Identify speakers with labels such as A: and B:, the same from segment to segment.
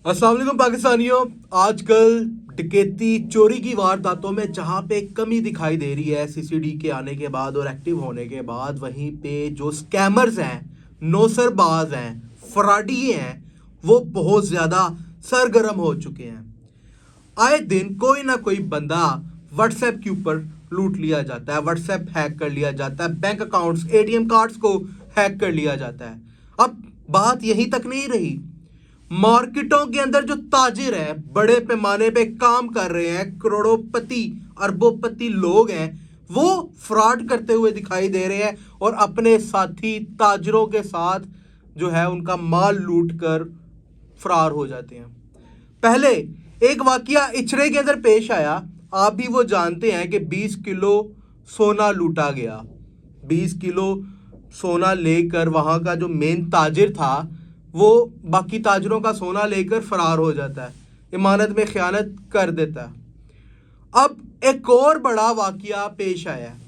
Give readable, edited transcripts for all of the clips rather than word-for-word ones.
A: अस्सलाम वालेकुम पाकिस्तानियों। आजकल डकैती चोरी की वारदातों में जहाँ पे कमी दिखाई दे रही है सीसीडी के आने के बाद और एक्टिव होने के बाद, वहीं पे जो स्कैमर्स हैं, नौसरबाज हैं, फराडी हैं, वो बहुत ज़्यादा सरगर्म हो चुके हैं। आए दिन कोई ना कोई बंदा व्हाट्सएप के ऊपर लूट लिया जाता है, व्हाट्सएप हैक कर लिया जाता है, बैंक अकाउंट्स, एटीएम कार्ड्स को हैक कर लिया जाता है। अब बात यहीं तक नहीं रही, मार्केटों के अंदर जो ताजिर हैं, बड़े पैमाने पे काम कर रहे हैं, करोड़ोंपति अरबोंपति लोग हैं, वो फ्रॉड करते हुए दिखाई दे रहे हैं और अपने साथी ताजरों के साथ जो है उनका माल लूट कर फरार हो जाते हैं। पहले एक वाकया इचरे के अंदर पेश आया, आप भी वो जानते हैं कि 20 किलो सोना लूटा गया। 20 किलो सोना लेकर वहाँ का जो मेन ताजिर था वो बाकी ताजरों का सोना लेकर फरार हो जाता है, इमानत में खयानत कर देता है। अब एक और बड़ा वाकया पेश आया है,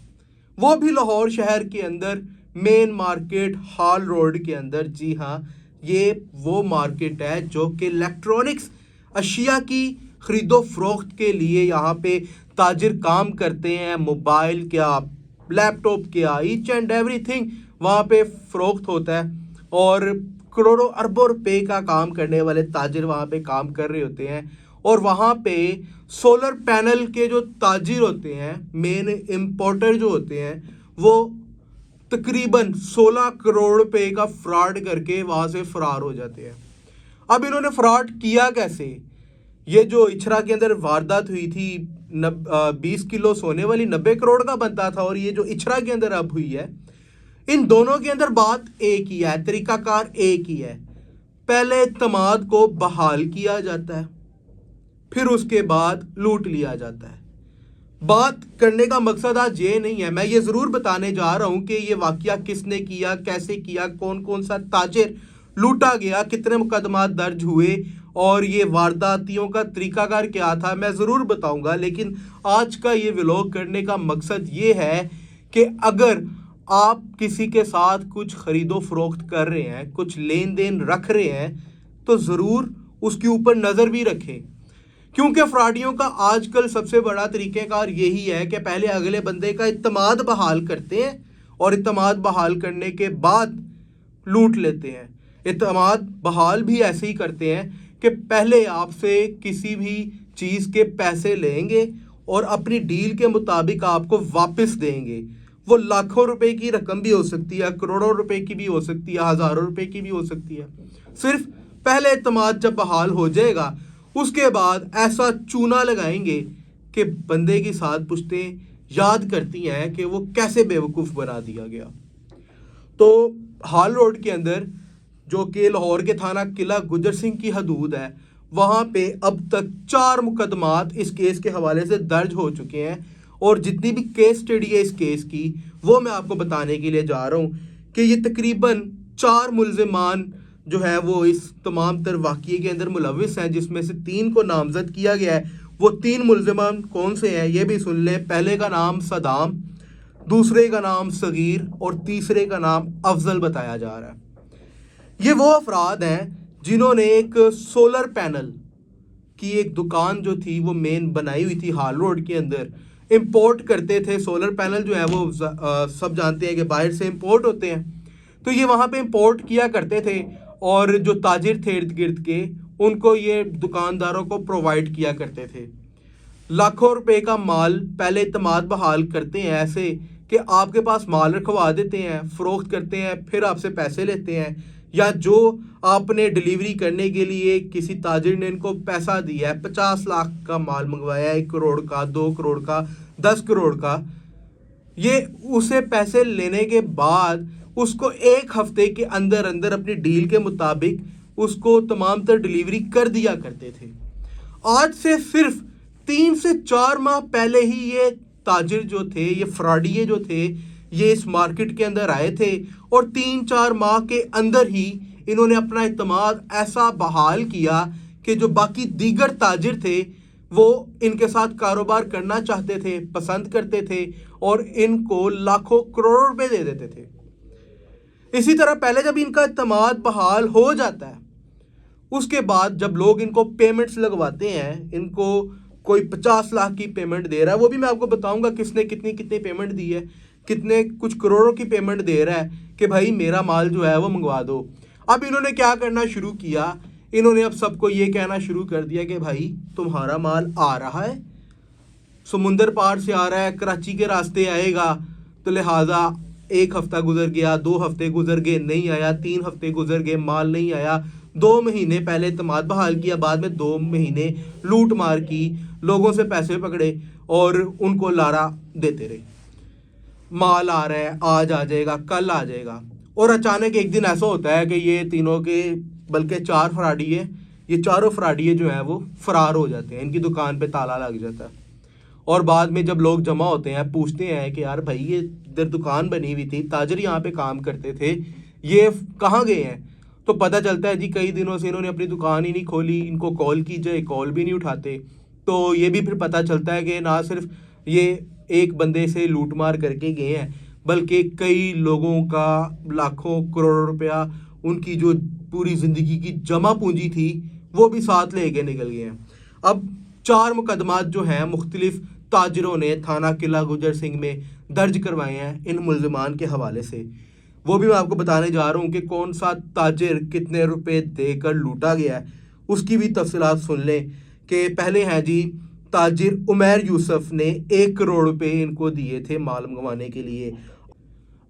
A: वो भी लाहौर शहर के अंदर मेन मार्केट हॉल रोड के अंदर। जी हाँ, ये वो मार्केट है जो कि इलेक्ट्रॉनिक्स अशिया की ख़रीदो फरोख्त के लिए यहाँ पे ताजिर काम करते हैं। मोबाइल क्या, लैपटॉप क्या, ईच एंड एवरीथिंग वहाँ पे फ़रोख्त होता है और करोड़ों अरबों रुपए का काम करने वाले ताजिर वहाँ पे काम कर रहे होते हैं। और वहाँ पे सोलर पैनल के जो ताजिर होते हैं, मेन इम्पोर्टर जो होते हैं, वो तकरीबन 16 करोड़ रुपए का फ्रॉड करके वहाँ से फरार हो जाते हैं। अब इन्होंने फ्रॉड किया कैसे? ये जो इछरा के अंदर वारदात हुई थी, 20 किलो सोने वाली 90 करोड़ का बनता था, और ये जो इछरा के अंदर अब हुई है, इन दोनों के अंदर बात एक ही है, तरीकाकार एक ही है। पहले एतमाद को बहाल किया जाता है, फिर उसके बाद लूट लिया जाता है। बात करने का मकसद आज ये नहीं है, मैं ये ज़रूर बताने जा रहा हूँ कि ये वाकया किसने किया, कैसे किया, कौन कौन सा ताजिर लूटा गया, कितने मुकदमा दर्ज हुए और ये वारदातियों का तरीकाकार क्या था, मैं ज़रूर बताऊँगा। लेकिन आज का ये व्लॉग करने का मकसद ये है कि अगर आप किसी के साथ कुछ ख़रीदो फरोख्त कर रहे हैं, कुछ लेन देन रख रहे हैं, तो ज़रूर उसके ऊपर नज़र भी रखें, क्योंकि फ्रॉडियों का आजकल सबसे बड़ा तरीक़ेकार यही है कि पहले अगले बंदे का इत्तमाद बहाल करते हैं और इत्तमाद बहाल करने के बाद लूट लेते हैं। इत्तमाद बहाल भी ऐसे ही करते हैं कि पहले आपसे किसी भी चीज़ के पैसे लेंगे और अपनी डील के मुताबिक आपको वापस देंगे। वो लाखों रुपए की रकम भी हो सकती है, करोड़ों रुपए की भी हो सकती है, हज़ारों रुपए की भी हो सकती है। सिर्फ पहले इत्तमाद जब बहाल हो जाएगा, उसके बाद ऐसा चूना लगाएंगे कि बंदे की साथ पुश्तें याद करती हैं कि वो कैसे बेवकूफ़ बना दिया गया। तो हॉल रोड के अंदर, जो कि लाहौर के थाना किला गुजर सिंह की हदूद है, वहाँ पे अब तक 4 मुकदमात इस केस के हवाले से दर्ज हो चुके हैं। और जितनी भी केस स्टडी है इस केस की, वो मैं आपको बताने के लिए जा रहा हूँ कि ये तकरीबन 4 मुल्ज़िमान जो है वो इस तमाम तर वाक़ये के अंदर मुलविस हैं, जिसमें से 3 को नामज़द किया गया है। वो 3 मुल्ज़िमान कौन से हैं ये भी सुन लें। पहले का नाम सदाम, दूसरे का नाम सगीर और तीसरे का नाम अफजल बताया जा रहा है। ये वो अफराद हैं जिन्होंने एक सोलर पैनल की एक दुकान जो थी वो मेन बनाई हुई थी हॉल रोड के अंदर। इंपोर्ट करते थे सोलर पैनल, जो है वो सब जानते हैं कि बाहर से इंपोर्ट होते हैं। तो ये वहाँ पे इंपोर्ट किया करते थे और जो ताजिर थे इर्द गिर्द के, उनको ये दुकानदारों को प्रोवाइड किया करते थे। लाखों रुपए का माल पहले इत्तमाद बहाल करते हैं ऐसे कि आपके पास माल रखवा देते हैं, फ़रोख्त करते हैं, फिर आपसे पैसे लेते हैं। या जो आपने डिलीवरी करने के लिए किसी ताजिर ने इनको पैसा दिया है, 50 लाख का माल मंगवाया, 1 करोड़ का, 2 करोड़ का, 10 करोड़ का, ये उसे पैसे लेने के बाद उसको 1 हफ्ते के अंदर अंदर अपनी डील के मुताबिक उसको तमाम तर डिलीवरी कर दिया करते थे। आज से सिर्फ 3 से 4 माह पहले ही ये ताजिर जो थे, ये फ्रॉडिये जो थे, ये इस मार्केट के अंदर आए थे और 3-4 माह के अंदर ही इन्होंने अपना इत्तमाद ऐसा बहाल किया कि जो बाकी दीगर ताजिर थे वो इनके साथ कारोबार करना चाहते थे, पसंद करते थे और इनको लाखों करोड़ों रुपए दे देते थे। इसी तरह पहले जब इनका इत्तमाद बहाल हो जाता है, اس کے بعد جب لوگ ان کو پیمنٹس لگواتے ہیں، ان کو کوئی 50 لاکھ کی پیمنٹ دے رہا ہے، وہ بھی میں آپ کو بتاؤں گا کس نے کتنی پیمنٹ دی ہے، کتنے کچھ کروڑوں کی پیمنٹ دے رہا ہے کہ بھائی میرا مال جو ہے وہ منگوا دو۔ اب انہوں نے کیا کرنا شروع کیا، انہوں نے اب سب کو یہ کہنا شروع کر دیا کہ بھائی تمہارا مال آ رہا ہے، سمندر پار سے آ رہا ہے، کراچی کے راستے آئے گا، تو لہٰذا 1 ہفتہ گزر گیا، 2 ہفتے گزر گئے نہیں آیا، 3 ہفتے گزر گئے مال نہیں آیا، 2 مہینے پہلے اعتماد بحال کیا، بعد میں 2 مہینے لوٹ مار کی، لوگوں سے پیسے پکڑے اور ان کو لارا دیتے رہے، مال آ رہا ہے، آج آ جائے گا، کل آ جائے گا، اور اچانک ایک دن ایسا ہوتا ہے کہ یہ تینوں کے بلکہ 4 فراڈی ہے، یہ چاروں فراڈی جو ہیں وہ فرار ہو جاتے ہیں، ان کی دکان پہ تالا لگ جاتا ہے، اور بعد میں جب لوگ جمع ہوتے ہیں پوچھتے ہیں کہ یار بھائی یہ ادھر دکان بنی ہوئی تھی، تاجر یہاں پہ کام کرتے تھے، یہ کہاں گئے ہیں؟ تو پتہ چلتا ہے جی کئی دنوں سے انہوں نے اپنی دکان ہی نہیں کھولی، ان کو کال کی جائے کال بھی نہیں اٹھاتے، تو یہ بھی پھر پتہ چلتا ہے کہ نہ صرف یہ ایک بندے سے لوٹ مار کر کے گئے ہیں بلکہ کئی لوگوں کا لاکھوں کروڑوں روپیہ ان کی جو پوری زندگی کی جمع پونجی تھی وہ بھی ساتھ لے کے نکل گئے ہیں۔ اب 4 مقدمات جو ہیں مختلف تاجروں نے تھانہ قلعہ گجر سنگھ میں درج کروائے ہیں ان ملزمان کے حوالے سے، وہ بھی میں آپ کو بتانے جا رہا ہوں کہ کون سا تاجر کتنے روپے دے کر لوٹا گیا ہے، اس کی بھی تفصیلات سن لیں۔ کہ پہلے ہیں جی تاجر عمیر یوسف نے 1 کروڑ روپے ان کو دیے تھے مال منگوانے کے لیے،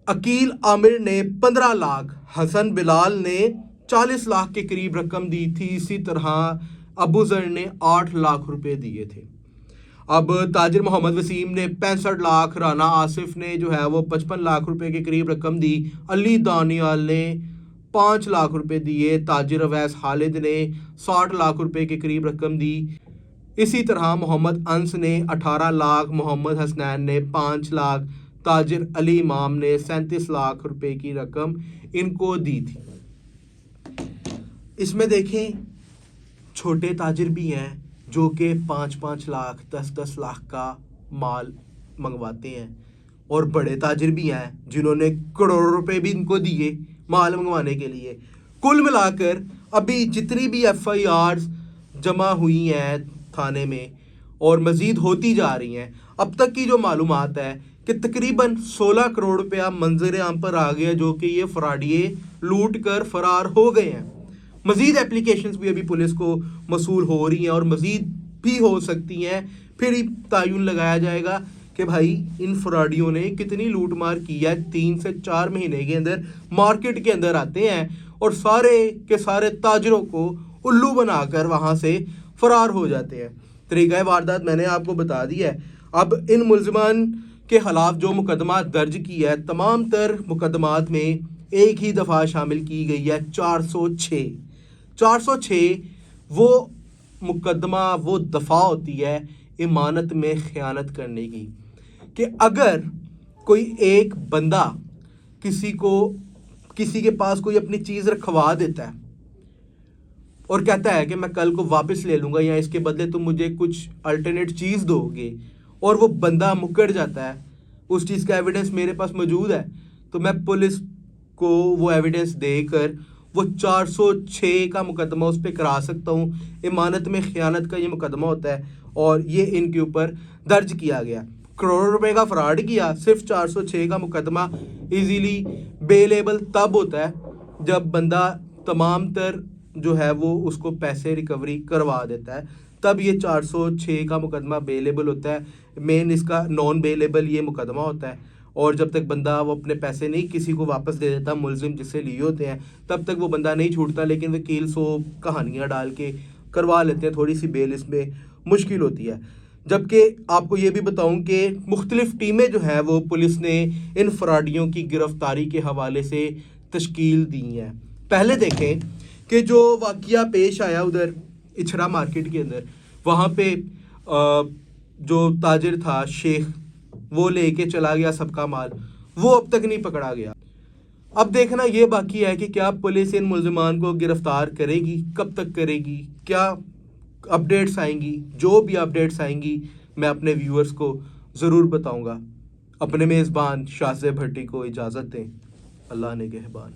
A: عقیل عامر نے 15 لاکھ، حسن بلال نے 40 لاکھ کے قریب رقم دی تھی، اسی طرح ابو ذر نے 8 لاکھ روپے دیے تھے۔ اب تاجر محمد وسیم نے 65 لاکھ، رانا آصف نے جو ہے وہ 55 لاکھ روپے کے قریب رقم دی، علی دانیال نے 5 لاکھ روپے دیے، تاجر اویس خالد نے 60 لاکھ روپے کے قریب رقم دی، اسی طرح محمد انس نے 18 لاکھ، محمد حسنین نے 5 لاکھ، تاجر علی امام نے 37 لاکھ روپے کی رقم ان کو دی تھی۔ اس میں دیکھیں چھوٹے تاجر بھی ہیں جو کہ 5-5 لاکھ 10-10 لاکھ کا مال منگواتے ہیں، اور بڑے تاجر بھی ہیں جنہوں نے کروڑوں روپے بھی ان کو دیے مال منگوانے کے لیے۔ کل ملا کر ابھی جتنی بھی FIRs جمع ہوئی ہیں تھانے میں اور مزید ہوتی جا رہی ہیں، اب تک کی جو معلومات ہے کہ تقریباً 16 کروڑ روپیہ منظر عام پر آ گیا جو کہ یہ فراڈیے لوٹ کر فرار ہو گئے ہیں۔ مزید اپلیکیشنز بھی ابھی پولیس کو موصول ہو رہی ہیں اور مزید بھی ہو سکتی ہیں، پھر ہی تعین لگایا جائے گا کہ بھائی ان فراڈیوں نے کتنی لوٹ مار کی ہے۔ 3 سے 4 مہینے کے اندر مارکیٹ کے اندر آتے ہیں اور سارے کے سارے تاجروں کو الو بنا کر وہاں سے فرار ہو جاتے ہیں۔ طریقہ واردات میں نے آپ کو بتا دی ہے۔ اب ان ملزمان کے خلاف جو مقدمات درج کی ہے، تمام تر مقدمات میں ایک ہی دفعہ شامل کی گئی ہے 406۔ 406 وہ مقدمہ وہ دفعہ ہوتی ہے امانت میں خیانت کرنے کی، کہ اگر کوئی ایک بندہ کسی کے پاس کوئی اپنی چیز رکھوا دیتا ہے اور کہتا ہے کہ میں کل کو واپس لے لوں گا یا اس کے بدلے تم مجھے کچھ الٹرنیٹ چیز دو گے، اور وہ بندہ مکر جاتا ہے، اس چیز کا ایویڈنس میرے پاس موجود ہے، تو میں پولیس کو وہ ایویڈنس دے کر وہ 406 کا مقدمہ اس پہ کرا سکتا ہوں۔ امانت میں خیانت کا یہ مقدمہ ہوتا ہے اور یہ ان کے اوپر درج کیا گیا۔ کروڑوں روپے کا فراڈ کیا، صرف 406 کا مقدمہ ایزیلی بیلیبل تب ہوتا ہے جب بندہ تمام تر جو ہے وہ اس کو پیسے ریکوری کروا دیتا ہے، تب یہ 406 کا مقدمہ بیلیبل ہوتا ہے۔ مین اس کا نان بیلیبل یہ مقدمہ ہوتا ہے، اور جب تک بندہ وہ اپنے پیسے نہیں کسی کو واپس دے دیتا ملزم جس سے لیے ہوتے ہیں، تب تک وہ بندہ نہیں چھوٹتا، لیکن وکیل سو کہانیاں ڈال کے کروا لیتے ہیں، تھوڑی سی بیل اس میں مشکل ہوتی ہے۔ جبکہ آپ کو یہ بھی بتاؤں کہ مختلف ٹیمیں جو ہیں وہ پولیس نے ان فراڈیوں کی گرفتاری کے حوالے سے تشکیل دی ہیں۔ پہلے دیکھیں کہ جو واقعہ پیش آیا ادھر اچھڑا مارکیٹ کے اندر، وہاں پہ جو تاجر تھا شیخ، وہ لے کے چلا گیا سب کا مال، وہ اب تک نہیں پکڑا گیا۔ اب دیکھنا یہ باقی ہے کہ کیا پولیس ان ملزمان کو گرفتار کرے گی، کب تک کرے گی، کیا اپڈیٹس آئیں گی۔ جو بھی اپڈیٹس آئیں گی میں اپنے ویورز کو ضرور بتاؤں گا۔ اپنے میزبان شاہ زیب بھٹی کو اجازت دیں۔ اللہ نگہبان۔